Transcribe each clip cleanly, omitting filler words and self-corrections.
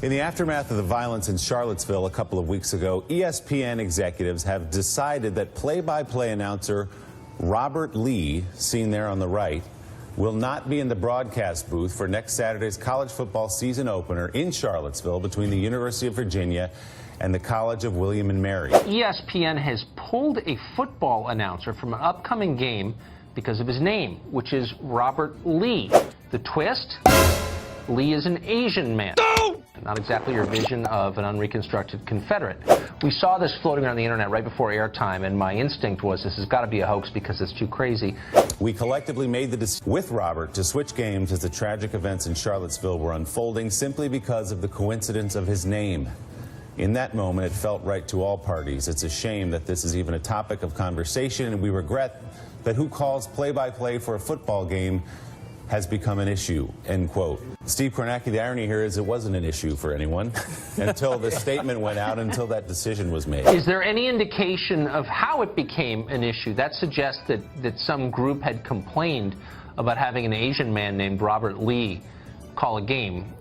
In the aftermath of the violence in Charlottesville a couple of weeks ago, ESPN executives have decided that play-by-play announcer Robert Lee, seen there on the right, will not be in the broadcast booth for next Saturday's college football season opener in Charlottesville between the University of Virginia and the College of William and Mary. ESPN has pulled a football announcer from an upcoming game because of his name, which is Robert Lee. The twist? Lee is an Asian man. No! Not exactly your vision of an unreconstructed Confederate. We saw this floating around the internet right before airtime, and my instinct was this has got to be a hoax because it's too crazy. We collectively made the decision with Robert to switch games as the tragic events in Charlottesville were unfolding simply because of the coincidence of his name. In that moment, it felt right to all parties. It's a shame that this is even a topic of conversation, and we regret that who calls play-by-play for a football game has become an issue, end quote. Steve Kornacki, the irony here is it wasn't an issue for anyone until the statement went out, until that decision was made. Is there any indication of how it became an issue? That suggests that some group had complained about having an Asian man named Robert Lee call a game.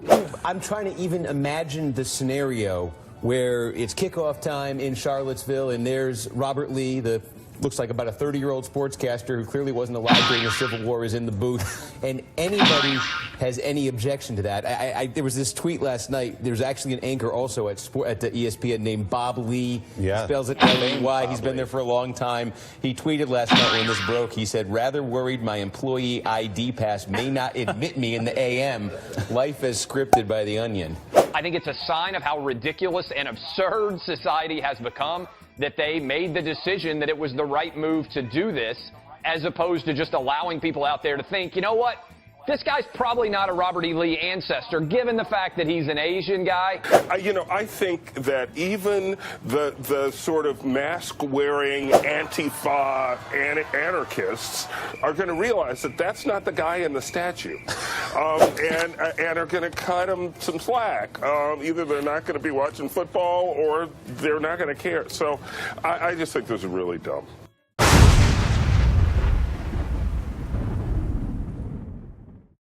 I'm trying to even imagine the scenario where it's kickoff time in Charlottesville and there's Robert Lee, the looks like about a 30-year-old sportscaster who clearly wasn't alive during the Civil War, is in the booth, and anybody has any objection to that. There was this tweet last night. There's actually an anchor also at the ESPN named Bob Lee. Yeah. He spells it L-E-Y. He's been there for a long time. He tweeted last night when this broke. He said, "Rather worried my employee ID pass may not admit me in the AM. Life as scripted by The Onion." I think it's a sign of how ridiculous and absurd society has become that they made the decision that it was the right move to do this, as opposed to just allowing people out there to think, you know what, this guy's probably not a Robert E. Lee ancestor, given the fact that he's an Asian guy. I think that even the sort of mask-wearing Antifa anarchists are going to realize that that's not the guy in the statue, and are going to cut him some slack. Either they're not going to be watching football or they're not going to care. So I just think this is really dumb.